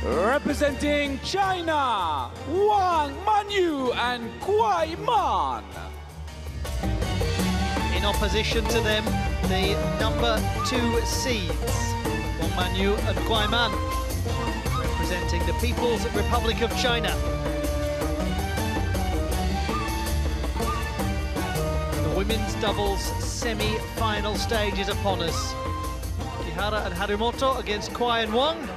Representing China, WANG Manyu and kuaiman. In opposition to them, the number 2 seeds, WANG Manyu and kuaiman, representing the People's Republic of China. The women's doubles semi-final stage is upon us. KIHARA and Harimoto against KUAI and WANG.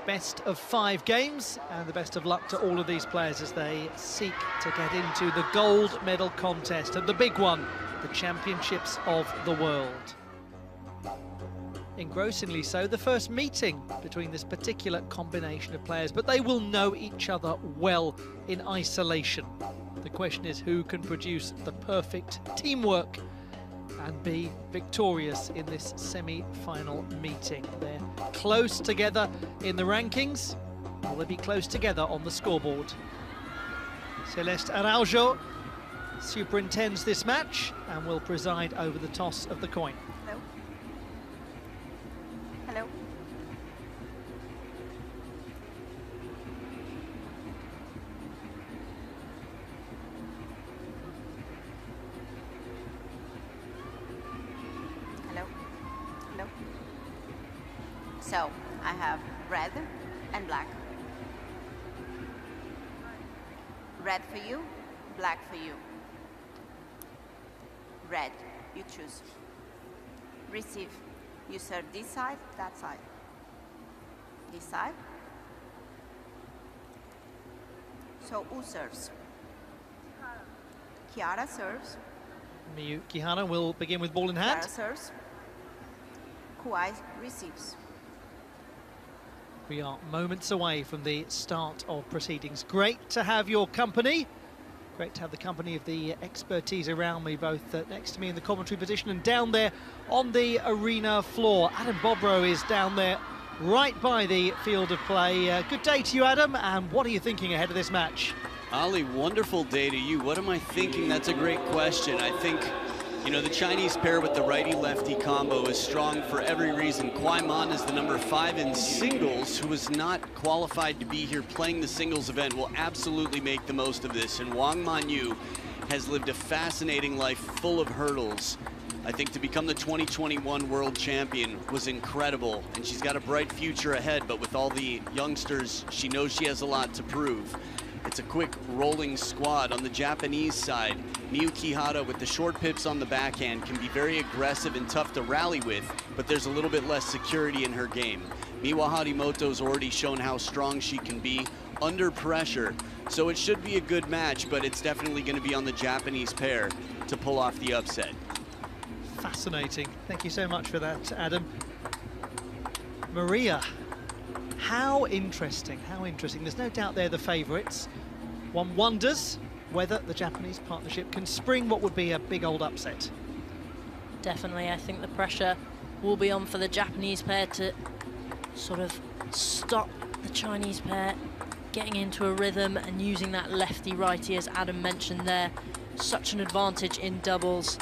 Best of 5 games, and the best of luck to all of these players as they seek to get into the gold medal contest and the big one, the Championships of the World. Engrossingly so, the first meeting between this particular combination of players, but they will know each other well in isolation. The question is who can produce the perfect teamwork and be victorious in this semi-final meeting. They're close together in the rankings. Will they be close together on the scoreboard? Celeste Araujo superintends this match and will preside over the toss of the coin. Hello. Hello. Hello. So, I have red and black. Red for you, black for you. Red, you choose. Receive, you serve this side, that side. This side. So, who serves? KIHARA serves. Miyuu KIHARA will begin with ball in hand. KIHARA serves. KUAI receives. We are moments away from the start of proceedings. Great to have your company. Great to have the company of the expertise around me, both next to me in the commentary position and down there on the arena floor. Adam Bobrow is down there right by the field of play. Good day to you, Adam, and what are you thinking ahead of this match? Ali, wonderful day to you. What am I thinking? That's a great question. I think, you know, the Chinese pair with the righty-lefty combo is strong for every reason. kuaiman is the number 5 in singles, who is not qualified to be here playing the singles event, will absolutely make the most of this. And WANG Manyu has lived a fascinating life full of hurdles. I think to become the 2021 world champion was incredible, and she's got a bright future ahead, but with all the youngsters, she knows she has a lot to prove. It's a quick rolling squad. On the Japanese side, Miyuu KIHARA with the short pips on the backhand can be very aggressive and tough to rally with, but there's a little bit less security in her game. Miwa HARIMOTO's already shown how strong she can be under pressure, so it should be a good match, but it's definitely going to be on the Japanese pair to pull off the upset. Fascinating. Thank you so much for that, Adam. Maria. How interesting, how interesting. There's no doubt they're the favourites. One wonders whether the Japanese partnership can spring what would be a big old upset. Definitely, I think the pressure will be on for the Japanese pair to sort of stop the Chinese pair getting into a rhythm and using that lefty-righty, as Adam mentioned there. Such an advantage in doubles.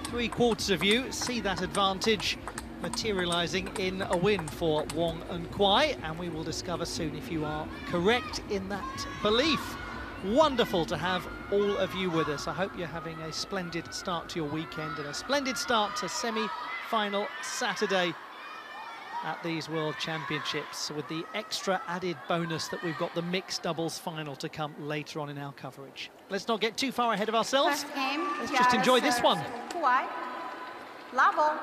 3/4 of you see that advantage materialising in a win for WANG and KUAI, and we will discover soon if you are correct in that belief. Wonderful to have all of you with us. I hope you're having a splendid start to your weekend and a splendid start to semi-final Saturday at these World Championships, with the extra added bonus that we've got the mixed doubles final to come later on in our coverage. Let's not get too far ahead of ourselves. First game, Let's just enjoy this one. KUAI. Level.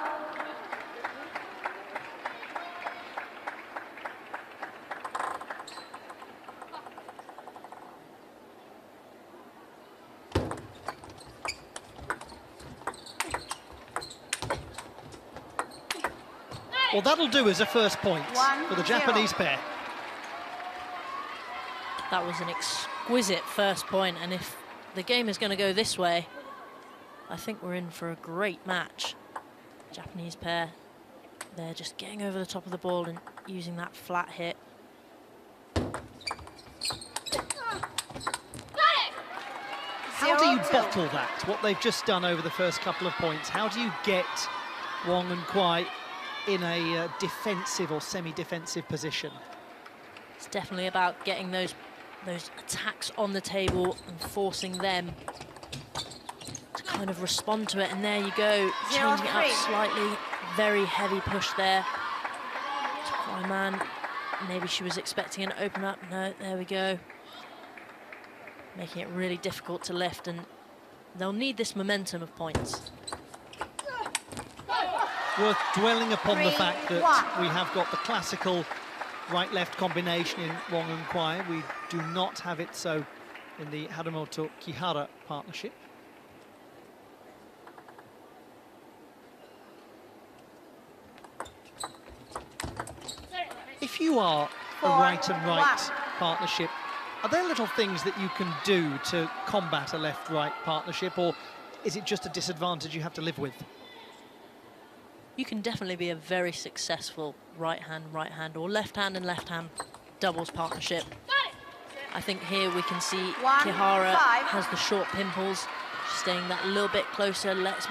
Well, that'll do as a first point for the Japanese pair. That was an exquisite first point, and if the game is going to go this way, I think we're in for a great match. Japanese pair, they're just getting over the top of the ball and using that flat hit. How do you bottle that, what they've just done over the first couple of points? How do you get WANG and KUAI in a defensive or semi-defensive position. It's definitely about getting those attacks on the table and forcing them to kind of respond to it. And there you go, changing it up slightly. Very heavy push there to KUAI. Maybe she was expecting an open up. No, there we go. Making it really difficult to lift, and they'll need this momentum of points. Worth dwelling upon the fact that we have got the classical right-left combination in Wang and KUAI. We do not have it so in the Harimoto KIHARA partnership. If you are a right and right partnership, are there little things that you can do to combat a left-right partnership, or is it just a disadvantage you have to live with? You can definitely be a very successful right-hand, or left-hand and left-hand doubles partnership. I think here we can see KIHARA has the short pimples. She's staying that little bit closer, lets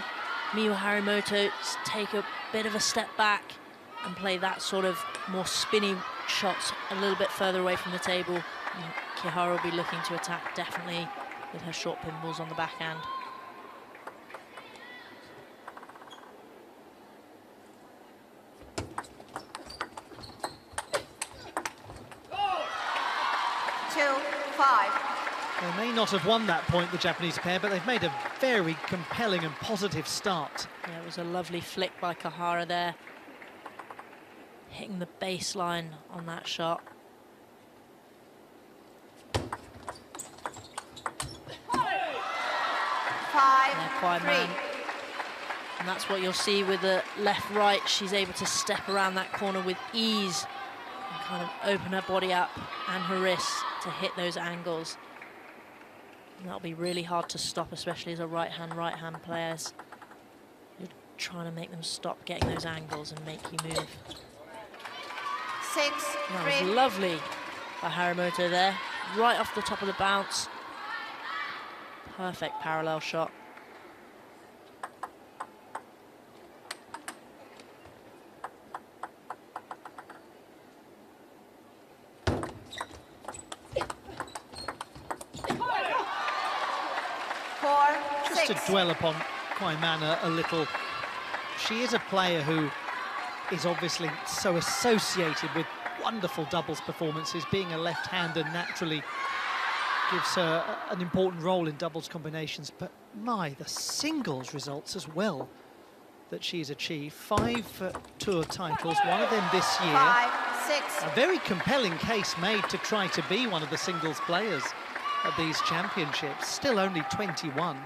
Miwa Harimoto take a bit of a step back and play that sort of more spinny shots a little bit further away from the table. And KIHARA will be looking to attack definitely with her short pimples on the backhand. They may not have won that point, the Japanese pair, but they've made a very compelling and positive start. Yeah, it was a lovely flick by KIHARA there, hitting the baseline on that shot. KUAI. And that's what you'll see with the left-right. She's able to step around that corner with ease and kind of open her body up and her wrists to hit those angles. And that'll be really hard to stop, especially as a right-hand players. You're trying to make them stop getting those angles and make you move. That was lovely by Harimoto there, right off the top of the bounce. Perfect parallel shot. Just to dwell upon KUAI a little, she is a player who is obviously so associated with wonderful doubles performances. Being a left-hander naturally gives her an important role in doubles combinations, but the singles results as well that she's achieved. 5 tour titles, one of them this year. A very compelling case made to try to be one of the singles players at these championships, still only 21.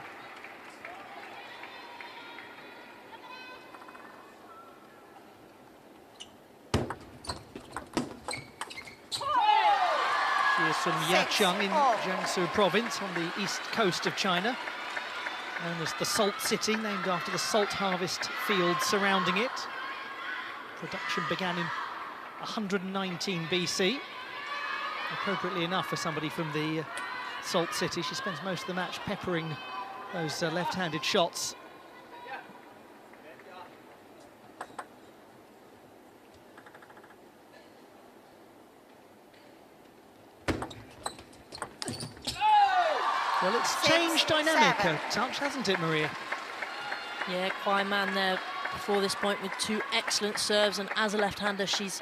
She is from Yacheng in Jiangsu province on the east coast of China, known as the Salt City, named after the salt harvest fields surrounding it. Production began in 119 BC, appropriately enough for somebody from the Salt City. She spends most of the match peppering those left-handed shots. Well, it's changed dynamic a touch, hasn't it, Maria? Yeah, KUAI there before this point with 2 excellent serves, and as a left-hander, she's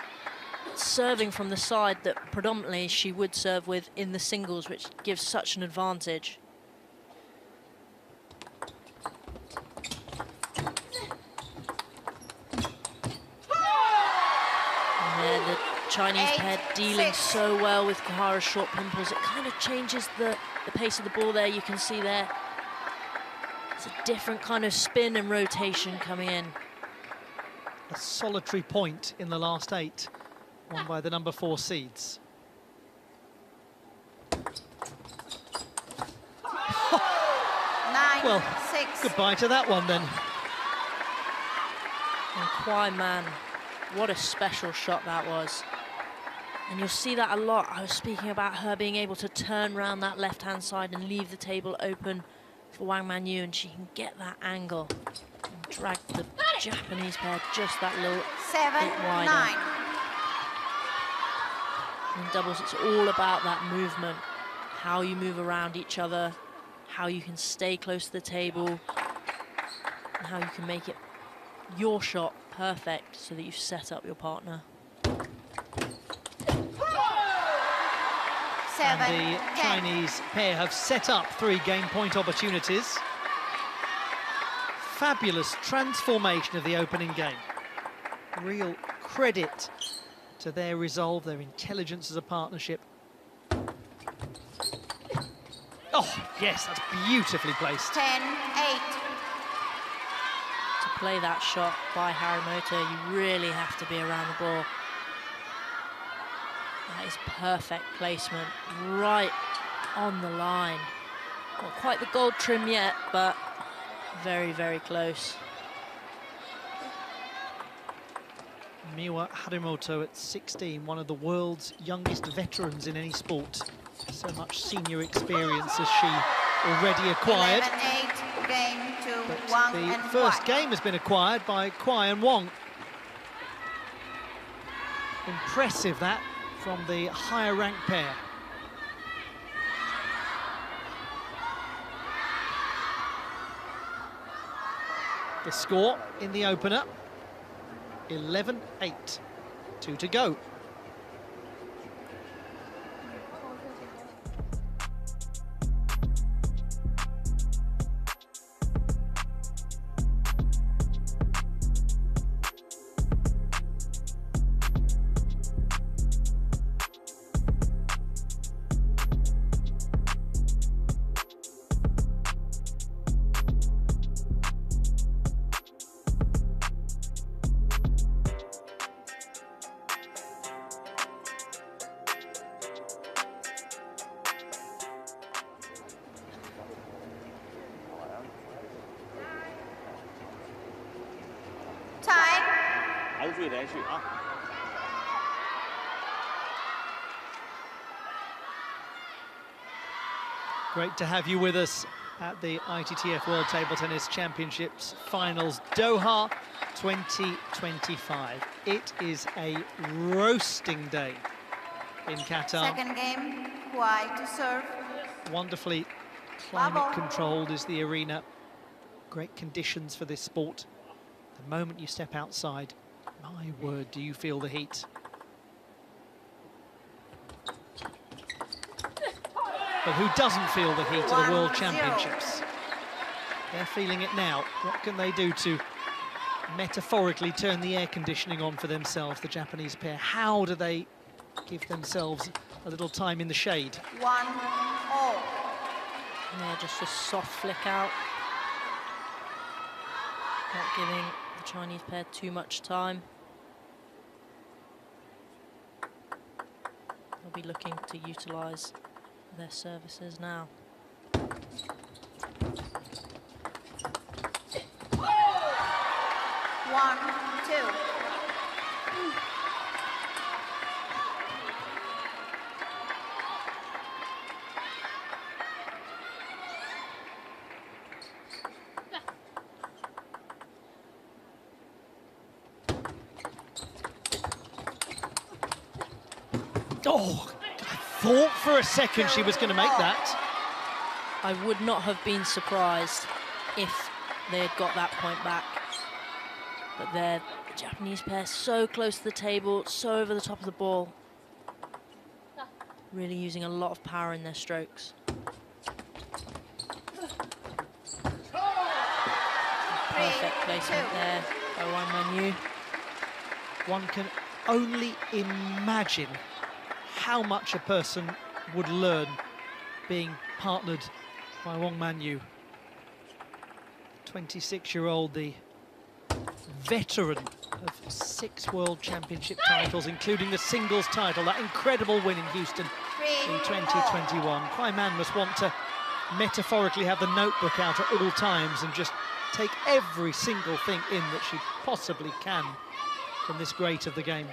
serving from the side that predominantly she would serve with in the singles, which gives such an advantage. And there, the Chinese pair dealing so well with KIHARA's short pimples. It kind of changes the pace of the ball there. You can see there, it's a different kind of spin and rotation coming in. A solitary point in the last 8. Won by the number 4 seeds. Well, goodbye to that one then. And KUAI, what a special shot that was. And you'll see that a lot. I was speaking about her being able to turn around that left-hand side and leave the table open for WANG Manyu, and she can get that angle and drag the Japanese pair just that little 7, bit wider. 9. In doubles, it's all about that movement, how you move around each other, how you can stay close to the table, and how you can make it your shot perfect so that you set up your partner. 7, And the 10. Chinese pair have set up 3 game point opportunities. Fabulous transformation of the opening game. Real credit to their resolve, their intelligence as a partnership. Oh, yes, that's beautifully placed. 10, 8. To play that shot by Harimoto, you really have to be around the ball. That is perfect placement, right on the line. Not quite the gold trim yet, but very, very close. Miwa HARIMOTO at 16, one of the world's youngest veterans in any sport. So much senior experience as she already acquired. 11, 8. Game to But Wang the and first KUAI. game has been acquired by KUAI and Wang. Impressive that from the higher ranked pair. The score in the opener, 11-8, 2 to go. Time. 还是注意连续啊。 Great to have you with us at the ITTF World Table Tennis Championships Finals Doha 2025. It is a roasting day in Qatar. Second game, KUAI to serve. Wonderfully climate controlled is the arena. Great conditions for this sport. The moment you step outside, my word, do you feel the heat. But who doesn't feel the heat of the World 1-0. Championships? They're feeling it now. What can they do to metaphorically turn the air conditioning on for themselves, the Japanese pair? How do they give themselves a little time in the shade? 1-0. Yeah, just a soft flick out. Not giving the Chinese pair too much time. They'll be looking to utilise their services now. 1-2. Oh, I thought for a second she was going to make that. I would not have been surprised if they had got that point back. But they're the Japanese pair so close to the table, so over the top of the ball. Really using a lot of power in their strokes. Perfect placement there by WANG Manyu. One can only imagine how much a person would learn being partnered by WANG Manyu. 26-year-old, the veteran of 6 World Championship titles, including the singles title, that incredible win in Houston in 2021. KUAI must want to metaphorically have the notebook out at all times and just take every single thing in that she possibly can from this great of the game.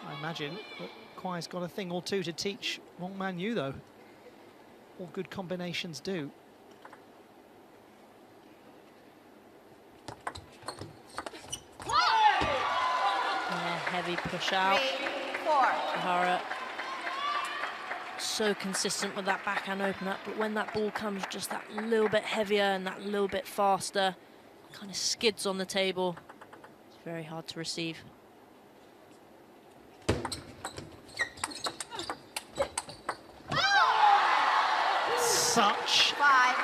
I imagine that KUAI's got a thing or two to teach WANG Manyu, though. All good combinations do. heavy push out. 3, 4. KIHARA so consistent with that backhand open up, but when that ball comes just that little bit heavier and that little bit faster, kind of skids on the table, it's very hard to receive. Such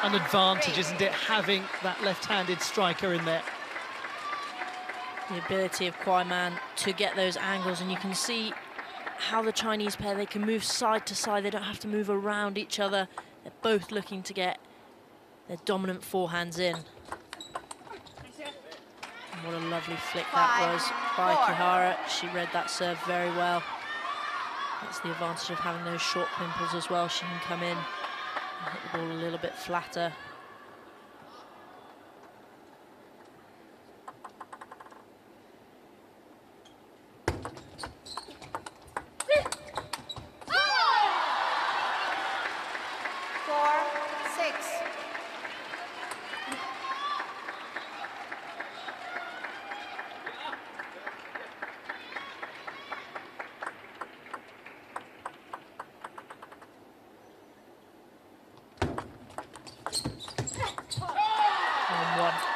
an advantage, isn't it, having that left-handed striker in there? The ability of kuaiman to get those angles, and you can see how the Chinese pair, they can move side to side, they don't have to move around each other. They're both looking to get their dominant forehands in. And what a lovely flick that was by KIHARA. She read that serve very well. That's the advantage of having those short pimples as well. She can come in and hit the ball a little bit flatter.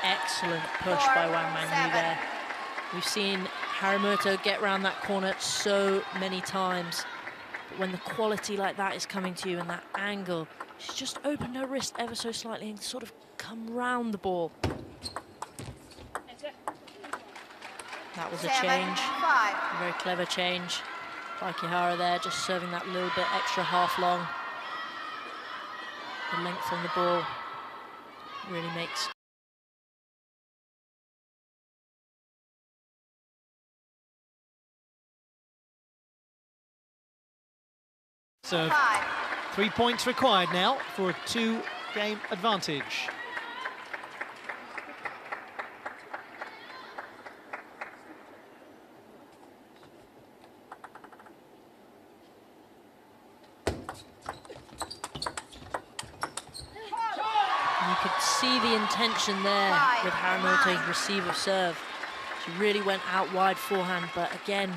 Excellent push by WANG Manyu there. We've seen Harimoto get around that corner so many times, but when the quality like that is coming to you and that angle, she's just opened her wrist ever so slightly and sort of come round the ball. That was a change, a very clever change by KIHARA there, just serving that little bit extra half long. The length on the ball really makes so 3 points required now for a 2-game advantage. You could see the intention there with Harimoto's receive of serve. She really went out wide forehand, but again,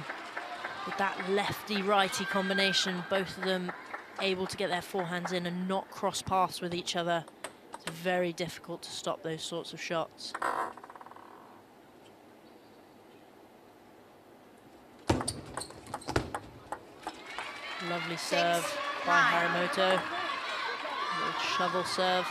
with that lefty-righty combination, both of them able to get their forehands in and not cross paths with each other. It's very difficult to stop those sorts of shots. Lovely serve by Harimoto. A little shovel serve.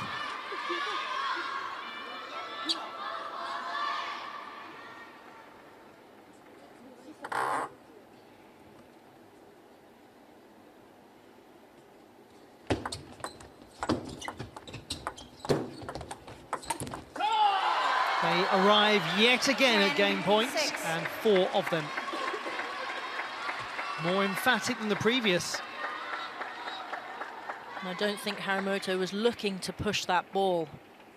They arrive yet again at game points, and 4 of them. More emphatic than the previous. And I don't think Harimoto was looking to push that ball.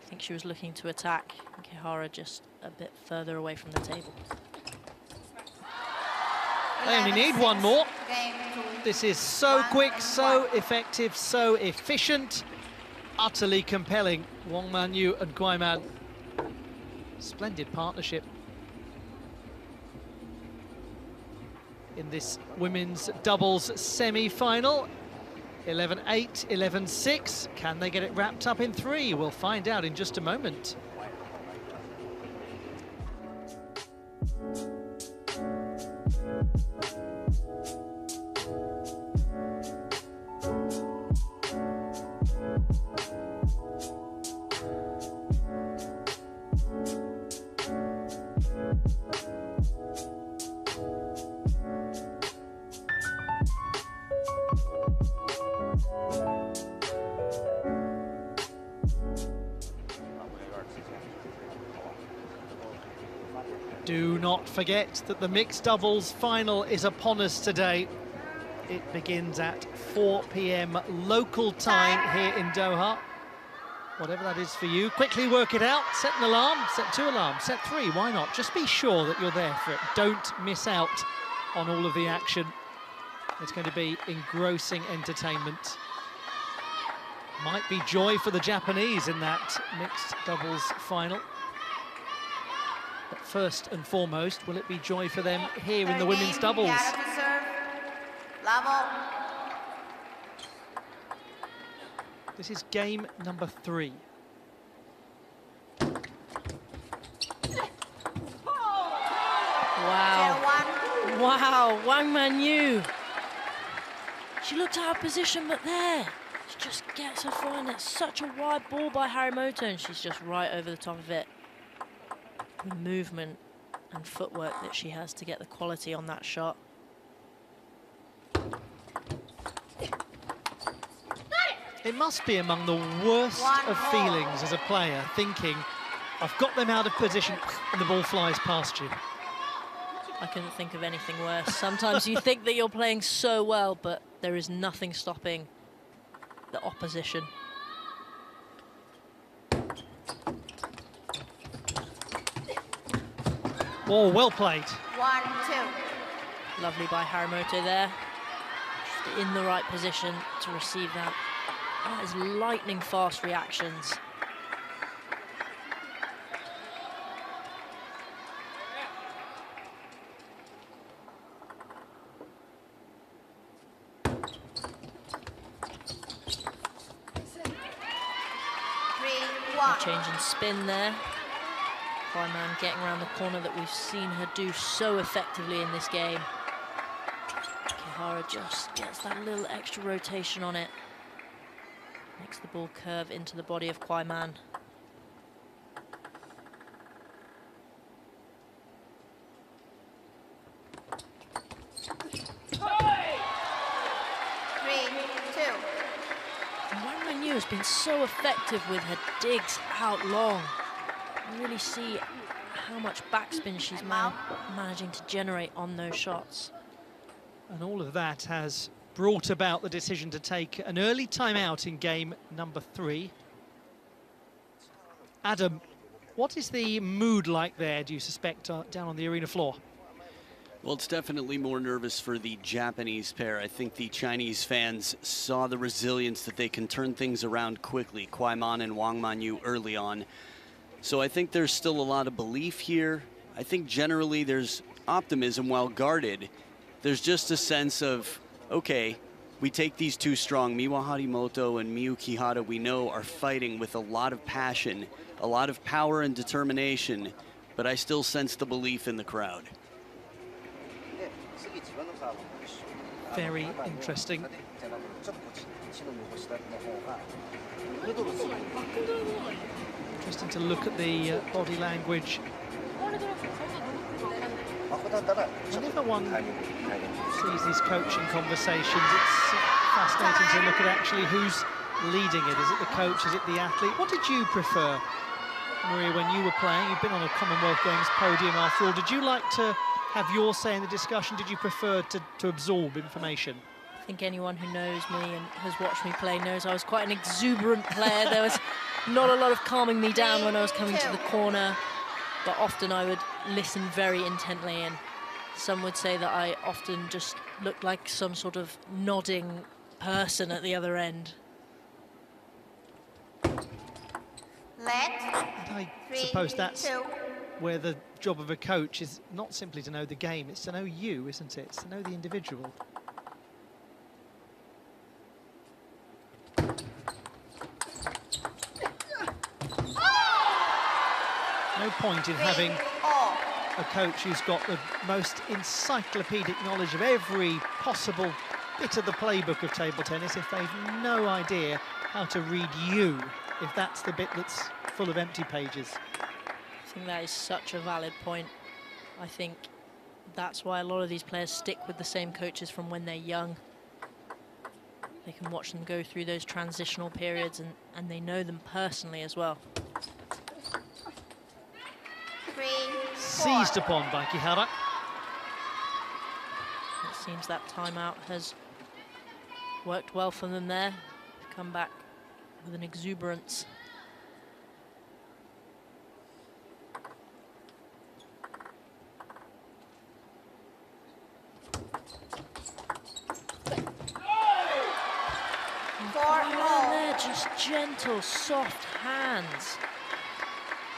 I think she was looking to attack. KIHARA just a bit further away from the table. They only need one more. This is so quick, so effective, so efficient. Utterly compelling. WANG Manyu and kuaiman. Splendid partnership in this women's doubles semi-final. 11-8, 11-6. Can they get it wrapped up in 3? We'll find out in just a moment. Do not forget that the mixed doubles final is upon us today. It begins at 4 p.m. local time here in Doha. Whatever that is for you, quickly work it out. Set an alarm, set 2 alarms, set 3, why not? Just be sure that you're there for it. Don't miss out on all of the action. It's going to be engrossing entertainment. Might be joy for the Japanese in that mixed doubles final. But first and foremost, will it be joy for them here in the women's doubles? KIHARA to serve. Level. This is game number 3. Wow. Wow, Wang Manyu. She looked out of position, but there. She just gets her forehand. It's such a wide ball by Harimoto, and she's just right over the top of it. The movement and footwork that she has to get the quality on that shot. It must be among the worst of feelings as a player, thinking, I've got them out of position, and the ball flies past you. I couldn't think of anything worse. Sometimes you think that you're playing so well, but there is nothing stopping the opposition. Oh, well played. 1-2. Lovely by Harimoto there. Just in the right position to receive that. That is lightning fast reactions. Change in spin there. KUAI getting around the corner that we've seen her do so effectively in this game. KIHARA just gets that little extra rotation on it. Makes the ball curve into the body of KUAI. 3-2. WANG Manyu has been so effective with her digs out long. You really see how much backspin she's managing to generate on those shots. And all of that has brought about the decision to take an early timeout in game number 3. Adam, what is the mood like there, do you suspect, down on the arena floor? Well, it's definitely more nervous for the Japanese pair. I think the Chinese fans saw the resilience that they can turn things around quickly, KUAI and WANG Manyu early on. So I think there's still a lot of belief here. I think generally there's optimism while guarded. There's just a sense of, okay, we take these two strong, Miwa Harimoto and Miyuu KIHARA, we know are fighting with a lot of passion, a lot of power and determination, but I still sense the belief in the crowd. Very interesting. Interesting to look at the body language. Whenever one sees these coaching conversations, it's fascinating to look at actually who's leading it. Is it the coach? Is it the athlete? What did you prefer, Maria, when you were playing? You've been on a Commonwealth Games podium after all. Did you like to have your say in the discussion? Did you prefer to absorb information? I think anyone who knows me and has watched me play knows I was quite an exuberant player. There was not a lot of calming me down when I was coming to the corner, but often I would listen very intently, and some would say that I often just looked like some sort of nodding person at the other end. Let. And I suppose that's where the job of a coach is not simply to know the game, it's to know you, isn't it? It's to know the individual. No point in having a coach who's got the most encyclopedic knowledge of every possible bit of the playbook of table tennis if they've no idea how to read you, if that's the bit that's full of empty pages. I think that is such a valid point. I think that's why a lot of these players stick with the same coaches from when they're young. They can watch them go through those transitional periods, and they know them personally as well. Seized upon by KIHARA. It seems that timeout has worked well for them there. They've come back with an exuberance. There, just gentle, soft hands.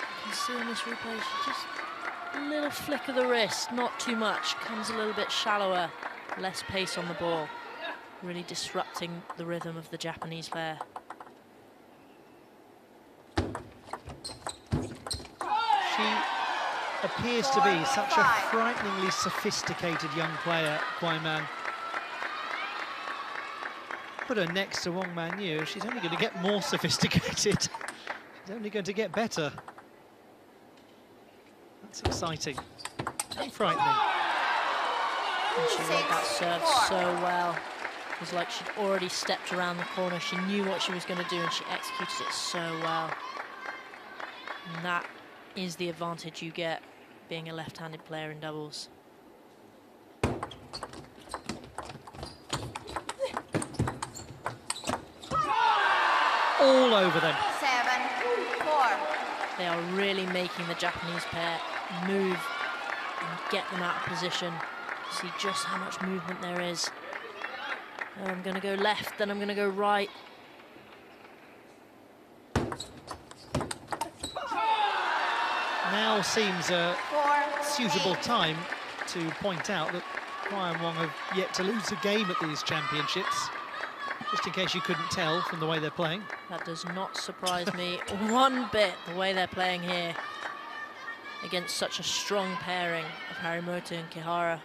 You can see in this replay, she just little flick of the wrist, not too much, comes a little bit shallower, less pace on the ball, really disrupting the rhythm of the Japanese player. She appears to be such a frighteningly sophisticated young player, Kuaiman. Put her next to WANG Manyu, she's only going to get more sophisticated. She's only going to get better. That's exciting and frightening. And she read that serve so well. It was like she'd already stepped around the corner. She knew what she was going to do and she executed it so well. And that is the advantage you get being a left-handed player in doubles. All over them. 7-4. They are really making the Japanese pair move and get them out of position. See just how much movement there is. I'm going to go left, then I'm going to go right. Now seems a suitable time to point out that KUAI and WANG have yet to lose a game at these championships. Just in case you couldn't tell from the way they're playing. That does not surprise me one bit, the way they're playing here against such a strong pairing of Harimoto and Kihara.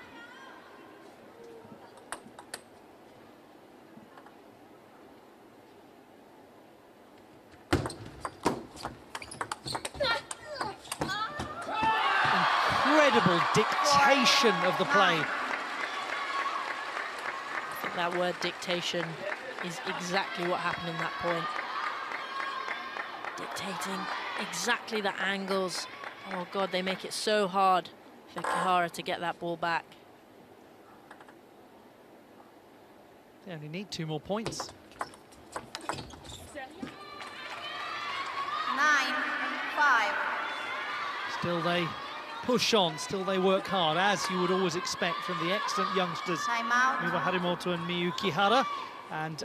Incredible dictation of the play. I think that word dictation is exactly what happened in that point. Dictating exactly the angles. Oh God, they make it so hard for Kihara to get that ball back. They only need 2 more points. 9-5. Still they push on, still they work hard, as you would always expect from the excellent youngsters Timeout. Miwa HARIMOTO and Miyuu KIHARA. And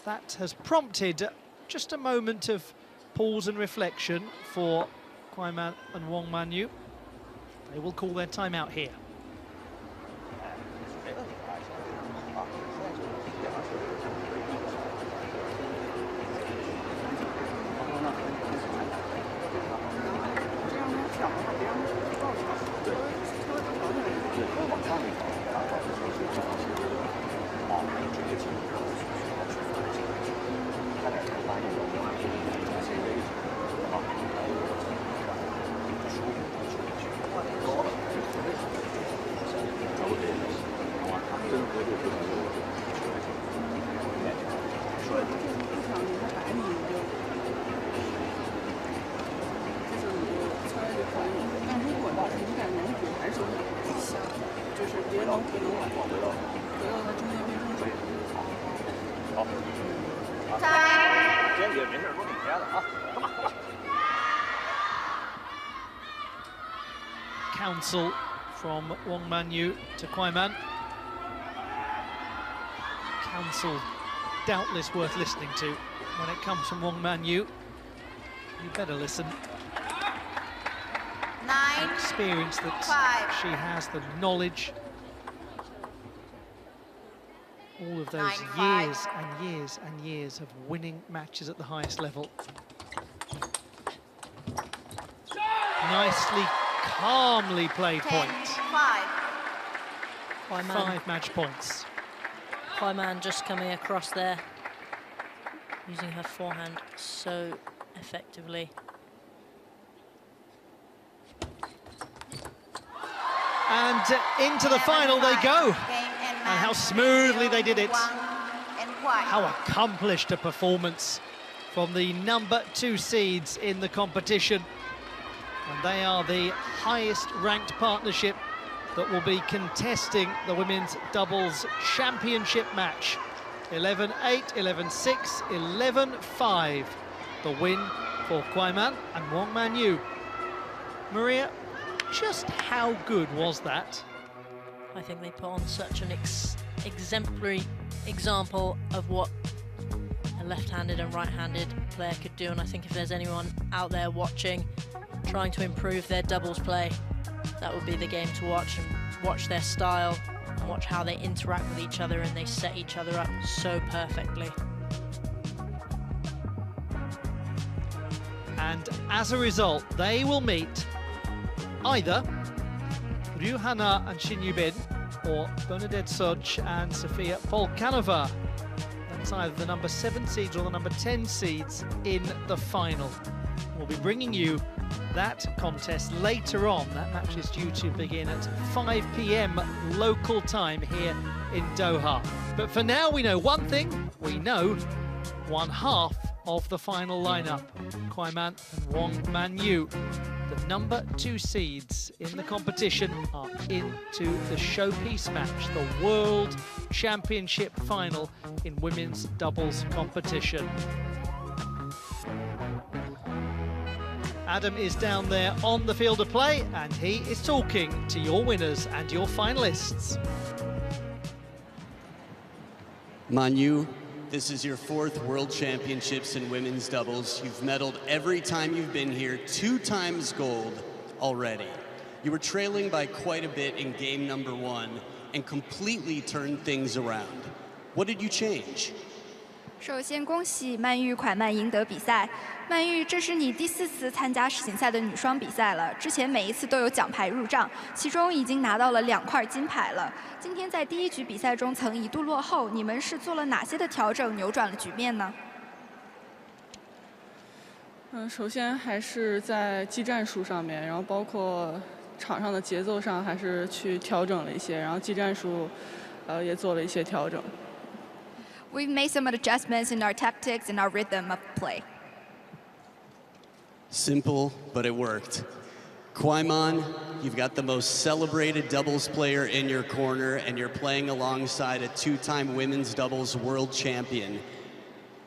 that has prompted just a moment of pause and reflection for KUAI and WANG Manyu. They will call their timeout here. Counsel from WANG Manyu to KUAI. Counsel doubtless worth listening to when it comes from WANG Manyu. You better listen. 9, Experience that 5. she has, the knowledge. All of those 9-5. years and years and years of winning matches at the highest level. Nicely, calmly played 10-5. point. KUAI 5 match points. KUAI just coming across there, using her forehand so effectively. And into the final they go. And how smoothly they did it. How accomplished a performance from the number 2 seeds in the competition. And they are the highest ranked partnership that will be contesting the women's doubles championship match. 11-8, 11-6, 11-5. The win for KUAI and WANG Manyu. Maria, just how good was that? I think they put on such an exemplary example of what a left-handed and right-handed player could do, and I think if there's anyone out there watching, trying to improve their doubles play, that would be the game to watch, and watch their style and watch how they interact with each other, and they set each other up so perfectly. And as a result, they will meet either Ryu-Hana and Shin Yu-bin or Bernadette Soj and Sofia Polkanova. That's either the number 7 seeds or the number 10 seeds in the final. We'll be bringing you that contest later on. That match is due to begin at 5 p.m. local time here in Doha. But for now, we know one thing. We know one half of the final lineup. Kuaiman and WANG Manyu, the number 2 seeds in the competition, are into the showpiece match, the World Championship final in women's doubles competition. Adam is down there on the field of play, and he is talking to your winners and your finalists. Manyu, this is your 4th World Championships in women's doubles. You've medaled every time you've been here, 2 times gold already. You were trailing by quite a bit in game number 1 and completely turned things around. What did you change? 首先，恭喜曼玉、蒯曼赢得比赛。曼玉，这是你第4次参加世锦赛的女双比赛了，之前每一次都有奖牌入账，其中已经拿到了2块金牌了。今天在第1局比赛中曾一度落后，你们是做了哪些的调整，扭转了局面呢？首先还是在技战术上面，然后包括场上的节奏上，还是去调整了一些，然后技战术，也做了一些调整。 We've made some adjustments in our tactics and our rhythm of play. Simple, but it worked. Kuaiman, you've got the most celebrated doubles player in your corner, and you're playing alongside a 2-time women's doubles world champion.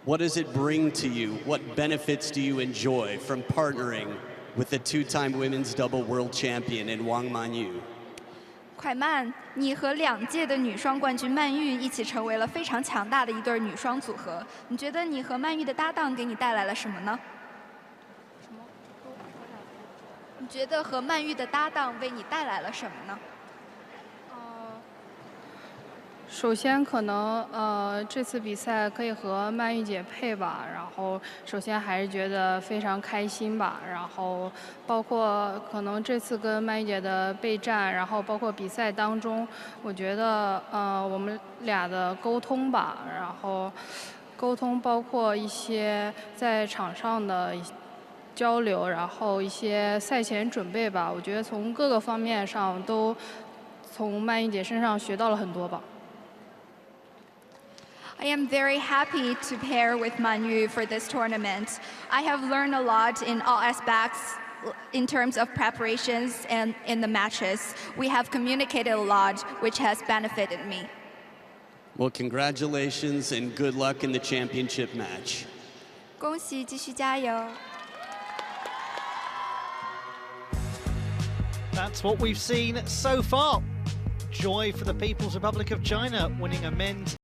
What does it bring to you? What benefits do you enjoy from partnering with the 2-time women's double world champion in WANG Manyu? 蒯曼，你和2届的女双冠军曼玉一起成为了非常强大的一对女双组合。你觉得你和曼玉的搭档给你带来了什么呢？你觉得和曼玉的搭档为你带来了什么呢？首先，可能这次比赛可以和曼玉姐配吧，然后首先还是觉得非常开心吧，然后包括可能这次跟曼玉姐的备战，然后包括比赛当中，我觉得我们俩的沟通吧，然后沟通包括一些在场上的交流，然后一些赛前准备吧，我觉得从各个方面上都从曼玉姐身上学到了很多吧。 I am very happy to pair with Manyu for this tournament. I have learned a lot in all aspects in terms of preparations and in the matches. We have communicated a lot, which has benefited me. Well, congratulations and good luck in the championship match. 恭喜，继续加油！ That's what we've seen so far. Joy for the People's Republic of China, winning a men's